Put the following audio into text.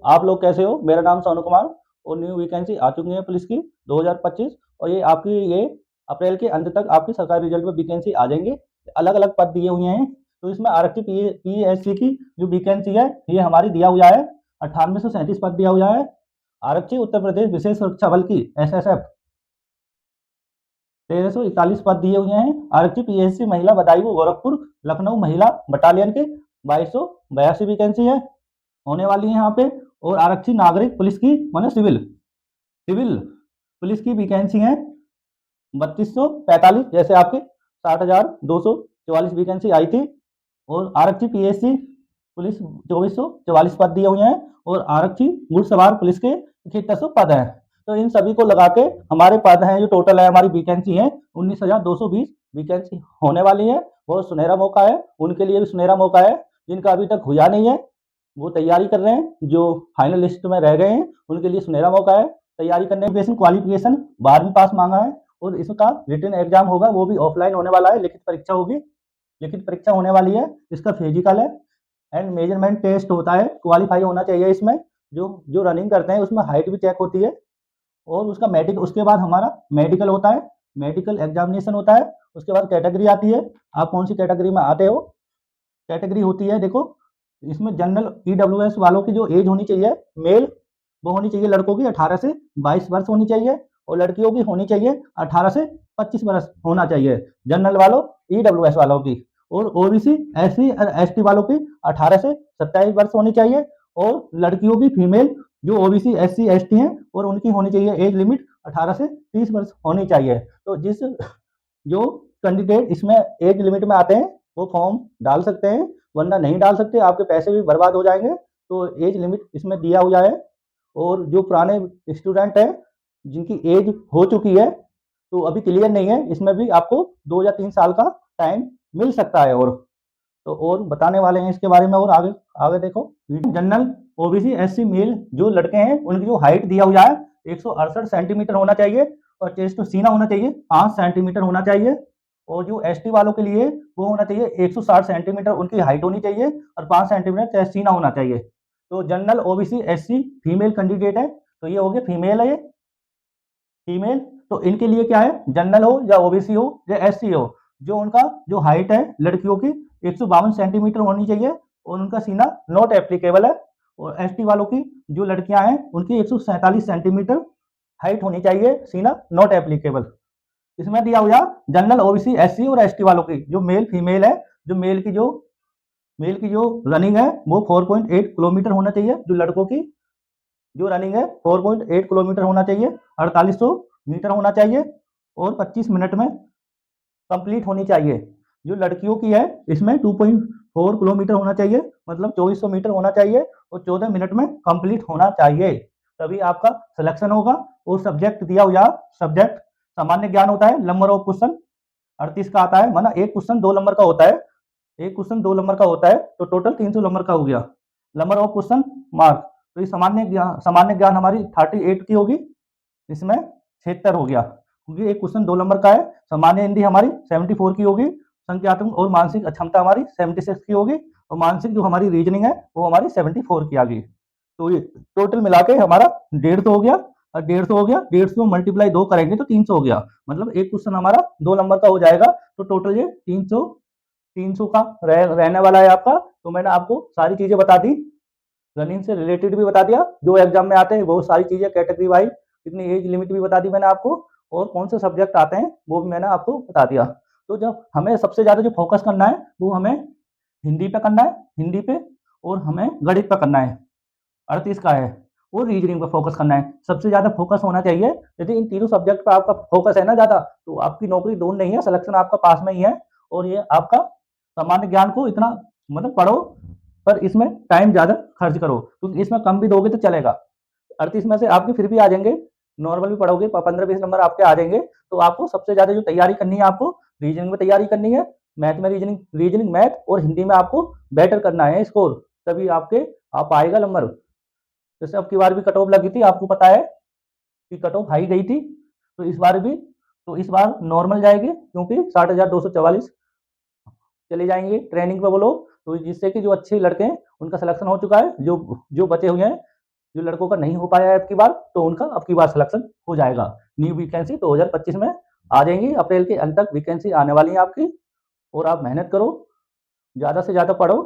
आप लोग कैसे हो? मेरा नाम सोनू कुमार और न्यू वैकेंसी आ चुकी है पुलिस की 2025 और ये अप्रैल के अंत तक आपकी सरकारी रिजल्ट में वैकेंसी आ जाएंगे। अलग-अलग पद दिए हुए हैं, तो इसमें आरक्षित पीएससी की जो वैकेंसी है ये हमारी दिया हुआ है 9837 पद दिया हुआ है। आरक्षित उत्तर प्रदेश विशेष सुरक्षा बल की एसएसएफ 1341 पद दिए हुए हैं। आरक्षित पीएससी महिला बदायूं गोरखपुर लखनऊ महिला बटालियन के 2282 वैकेंसी है होने वाली है यहाँ पे। और आरक्षित नागरिक पुलिस की माने सिविल सिविल पुलिस की वैकेंसी है 3245, जैसे आपके 60,244 वैकेंसी आई थी। और आरक्षित पीएससी पुलिस 2444 पद दिए हुए हैं और आरक्षित घुड़सवार पुलिस के 7100 पद हैं। तो इन सभी को लगा के हमारे पद हैं जो टोटल है हमारी वैकेंसी है 19,220 वैकेंसी होने वाली है। बहुत सुनहरा मौका है, उनके लिए भी सुनहरा मौका है जिनका अभी तक हुआ नहीं है, वो तैयारी कर रहे हैं। जो फाइनल लिस्ट में रह गए हैं उनके लिए सुनहरा मौका है तैयारी करने की। क्वालिफिकेशन 12वीं पास मांगा है और इसका रिटन एग्जाम होगा, वो भी ऑफलाइन होने वाला है, लिखित परीक्षा होगी, लिखित परीक्षा होने वाली है। इसका फिजिकल है एंड मेजरमेंट टेस्ट होता है, क्वालिफाई होना चाहिए इसमें। जो जो रनिंग करते हैं उसमें हाइट भी चेक होती है और उसका मेडिकल, उसके बाद हमारा मेडिकल होता है, मेडिकल एग्जामिनेशन होता है। उसके बाद कैटेगरी आती है, आप कौन सी कैटेगरी में आते हो। कैटेगरी होती है, देखो इसमें जनरल ईडब्ल्यूएस वालों की जो एज होनी चाहिए मेल, वो होनी चाहिए लड़कों की 18 से 22 वर्ष होनी चाहिए और लड़कियों की होनी चाहिए 18 से 25 वर्ष होना चाहिए, जनरल वालों ईडब्ल्यूएस वालों की। और ओबीसी एससी और एसटी वालों की 18 से 27 वर्ष होनी चाहिए और लड़कियों की फीमेल जो ओबीसी एससी एसटी हैं और उनकी होनी चाहिए एज लिमिट 18 से 30 वर्ष होनी चाहिए। तो जो कैंडिडेट इसमें एज लिमिट में आते हैं वो फॉर्म डाल सकते हैं, वरना नहीं डाल सकते, आपके पैसे भी बर्बाद हो जाएंगे। तो एज लिमिट इसमें दिया हुआ है। और जो पुराने स्टूडेंट हैं जिनकी एज हो चुकी है तो अभी क्लियर नहीं है, इसमें भी आपको 2 या 3 साल का टाइम मिल सकता है। और बताने वाले हैं इसके बारे में। और आगे आगे देखो, जनरल ओबीसी एससी मेल जो लड़के हैं उनकी जो हाइट दिया हुआ है 168 सेंटीमीटर होना चाहिए और चेस्ट टू सीना होना चाहिए 5 सेंटीमीटर होना चाहिए। और जो एसटी वालों के लिए वो होना चाहिए 160 सेंटीमीटर उनकी हाइट होनी चाहिए और 5 सेंटीमीटर चेस्ट सीना होना चाहिए। तो general OBC SC female candidate है, तो ये हो गया फीमेल है, ये फीमेल। तो इनके लिए क्या है, जनरल हो या ओबीसी हो या एससी हो, जो उनका जो हाइट है लड़कियों की 152 सेंटीमीटर होनी चाहिए और उनका सीना नॉट एप्लीकेबल है। और एसटी वालों की जो लड़कियां हैं उनकी 147 सेंटीमीटर हाइट होनी चाहिए, सीना नॉट एप्लीकेबल। इसमें दिया हुआ जनरल ओबीसी एससी और एसटी वालों की जो मेल फीमेल है, जो मेल की जो रनिंग है वो 4.8 किलोमीटर होना चाहिए, जो लड़कों की जो रनिंग है 4.8 किलोमीटर होना चाहिए, 4800 मीटर होना चाहिए और 25 मिनट में कंप्लीट होनी चाहिए। जो लड़कियों की है इसमें 2.4 किलोमीटर होना चाहिए, मतलब 2400 मीटर होना चाहिए और 14 मिनट में कंप्लीट होना चाहिए, तभी आपका सिलेक्शन होगा। और सब्जेक्ट दिया हुआ, सब्जेक्ट सामान्य ज्ञान होता है, नंबर ऑफ क्वेश्चन 38 का आता है, माना एक क्वेश्चन 2 नंबर का होता है, एक क्वेश्चन 2 नंबर का होता है, तो टोटल 300 नंबर का हो गया नंबर ऑफ क्वेश्चन मार्क। तो ये सामान्य ज्ञान हमारी 38 की होगी, इसमें 76 हो गया क्योंकि एक क्वेश्चन 2 नंबर का है। सामान्य हिंदी हमारी 74 की होगी, संख्यात्मक और मानसिक क्षमता हमारी 76 की होगी और मानसिक जो हमारी रीजनिंग है वो हमारी 74 की आ गई। तो ये टोटल मिला के हमारा 150 हो गया और 150 हो गया, 150 मल्टीप्लाई 2 करेंगे तो 300 हो गया, मतलब एक क्वेश्चन हमारा 2 नंबर का हो जाएगा। तो टोटल ये 300 का रहने वाला है आपका। तो मैंने आपको सारी चीजें बता दी, रनिंग से रिलेटेड भी बता दिया, जो एग्जाम में आते हैं वो सारी चीजें, कैटेगरी वाइज कितनी एज लिमिट भी बता दी मैंने आपको, और कौन से सब्जेक्ट आते हैं वो भी मैंने आपको बता दिया। तो जब हमें सबसे ज्यादा जो फोकस करना है वो हमें हिंदी पे करना है, हिंदी पे, और हमें गणित पे करना है 38 का है, और रीजनिंग पे फोकस करना है। सबसे ज्यादा फोकस होना चाहिए। यदि इन तीनों सब्जेक्ट पे आपका फोकस है ना ज्यादा, तो आपकी नौकरी दूर नहीं है, सिलेक्शन आपका पास में ही है। और ये आपका सामान्य ज्ञान को इतना मतलब पढ़ो, पर इसमें टाइम ज्यादा खर्च करो, क्योंकि इसमें कम भी दोगे तो चलेगा। 38 में से आपके फिर भी आ जाएंगे, नॉर्मल भी पढ़ोगे 15-20 नंबर आपके आ जाएंगे। तो आपको सबसे ज्यादा जो तैयारी करनी है, आपको रीजनिंग में तैयारी करनी है, मैथ में रीजनिंग मैथ और हिंदी में आपको बेटर करना है स्कोर, तभी आप आएगा नंबर। जैसे अब की बार भी कट ऑफ लगी थी, आपको पता है कि कट ऑफ हाई गई थी, तो इस बार नॉर्मल जाएगी, क्योंकि 60,244 चले जाएंगे ट्रेनिंग पे वो लोग। तो जिससे कि जो अच्छे लड़के हैं उनका सिलेक्शन हो चुका है, जो बचे हुए हैं जो लड़कों का नहीं हो पाया है अब की बार, तो उनका अब की बार सिलेक्शन हो जाएगा। न्यू वैकेंसी 2025 में आ जाएंगी, अप्रैल के अंत तक वैकेंसी आने वाली है आपकी। और आप मेहनत करो, ज़्यादा से ज़्यादा पढ़ो